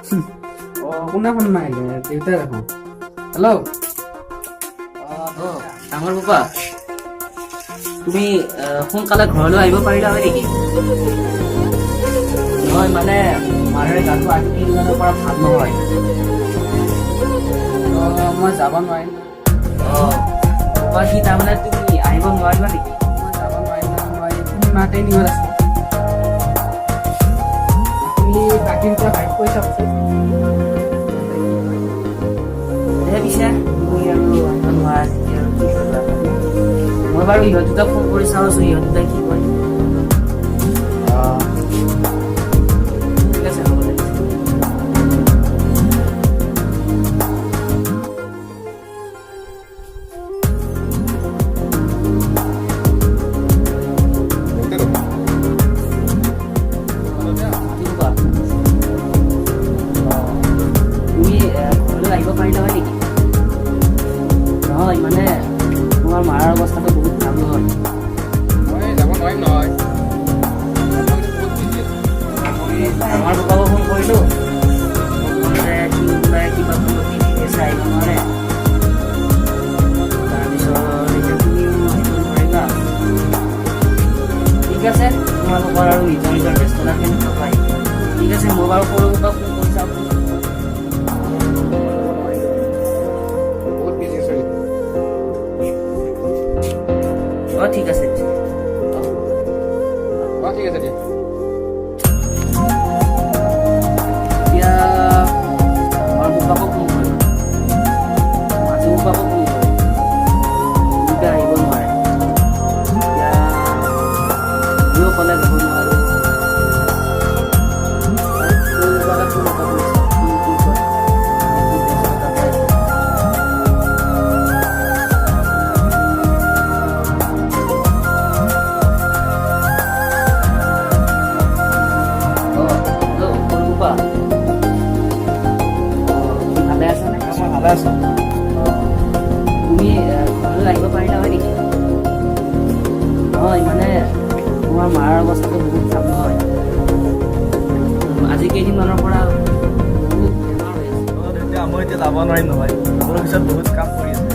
কোনে ফোন মাৰিলে? দেউতাই দেখোন। হেল্ল', ডাঙৰ পাপা, তুমি সোনকালে ঘৰলৈ আহিব পাৰিলা হয় নেকি? নহয় মানে মাৰে গাটো আজি তিনিদিনৰ পৰা ভাল নহয়। মই যাব নোৱাৰিম। পাপা কি তাৰমানে তুমি আহিব নোৱাৰিবা নেকি? মই যাব নোৱাৰিম নহয়, মই তুমি মাতে নিব আছে। আপুনি বাকী দুটা ভাইক কৈ চাওকচোন। পিছে তুমি আৰু আহিব নোৱাৰা যেতিয়া আৰু কি কৰিবা? মই বাৰু ইহঁত দুটা ফোন কৰি চাওঁচোন, ইহঁত দুটাই কি কয়। ঠিক আছে, হ'ব দে। তুমি ঘৰলৈ আহিব পাৰিলা হয় নেকি? নহয় মানে তোমাৰ মাৰ অৱস্থাটো বহুত ভাল নহয়। মই যাব নোৱাৰিম নহয়। আমাৰ পাপাকো ফোন কৰিলোঁ, কোনোবাই কিবা আছে আহিব নোৱাৰে। তাৰপিছত এতিয়া তুমিও আহিব নোৱাৰিবা। ঠিক আছে, তোমালোকৰ আৰু নিজৰ নিজৰ ব্যস্ততা কেনেকুৱা পায়। ঠিক আছে, মই বাৰু সৰু পাপাক ফোন কৰি চাওঁ। বহুত বিজি আছে। ঠিক আছে। ঠিক আছে দিয়া। এতিয়া আমাৰ পাপাকো ফোন কৰিম, মাজু পাপাকো ফোন কৰিম। দুয়োটা আহিব নোৱাৰে। এতিয়া দুয়ো ক'লে যাব নোৱাৰোঁ। ভালে আছা নে? মই ভালে আছোঁ। তুমি ঘৰলৈ আহিব পাৰিলা হয় নেকি? নহয় মানে তোমাৰ মাৰ অৱস্থাটো বহুত ভাল নহয়। আজি কেইদিনমানৰ পৰা বহুত বেমাৰ হৈ আছে। তেতিয়া মই এতিয়া যাব নোৱাৰিম নহয়, মোৰ পিছত বহুত কাম কৰি আছে।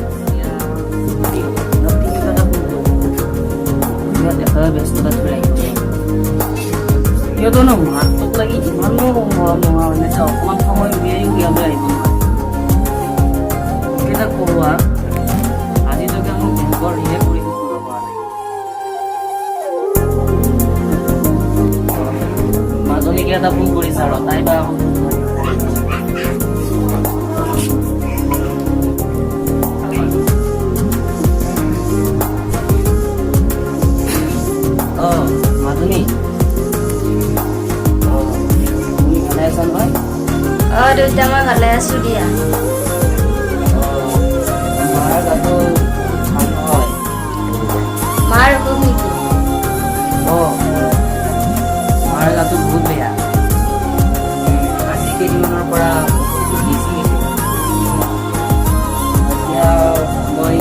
ব্যস্ততা ধৰি আহিব সিহঁতো ন মাতটোক লাগি ইমানো মৰম নোহোৱা মানে অকণমান সময় উলিয়াইও সিহঁতে আহিব নোৱাৰে। কেইটা কৰোৱা আজিলৈকে মোক বেংকৰ ঋণে কৰিব পৰা নাই। মাজনীকে এটা ফোন কৰিছা আৰু তাই বা মাজনী, তুমি ভালে আছা নহয়? দেউতা মই ভালে আছো দিয়া। মাৰ গাটো ভাল নহয়। মাৰ অসুখ নেকি? মাৰ গাটো বহুত বেয়া। আজি কেইদিনমানৰ পৰা বেছি হৈছে। এতিয়া মই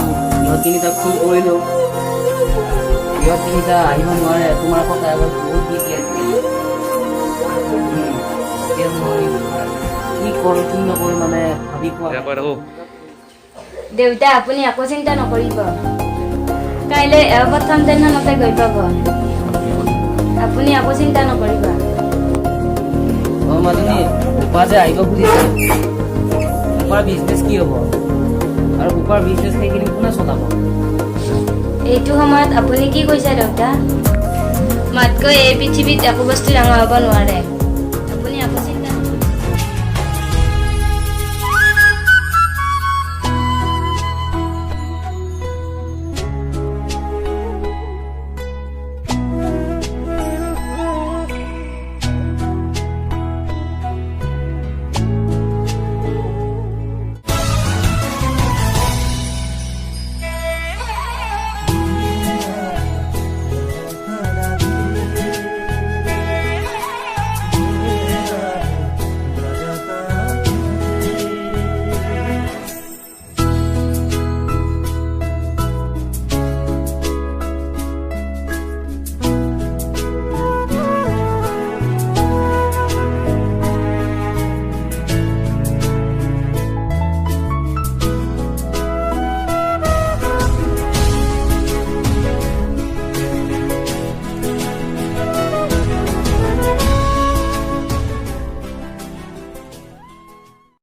ইহঁত তিনিটাক ফোন কৰিলোঁ, ইহঁত তিনিটা আহিব নোৱাৰে। তোমাৰ কথা এবাৰ বহুত বিজি আজিকালি। এতিয়া মই কি কৰোঁ কি নকৰোঁ মানে ভাবি পোৱা নাই। দেউতা আপুনি একো চিন্তা নকৰিব, কাইলৈ প্ৰথম দিনতে গৈ পাব। আপুনি একো চিন্তা নকৰিব। মাজনী বোপা যে আহিব খুজিছে, বোপাৰ বিজনেছ কি হ'ব? আৰু বোপাৰ বিজনেছ সেইখিনি কোনে চলাব? এইটো সময়ত আপুনি কি কৈছে দেউতা? মাতকৈ এই পৃথিৱীত একো বস্তু ডাঙৰ হ'ব নোৱাৰে।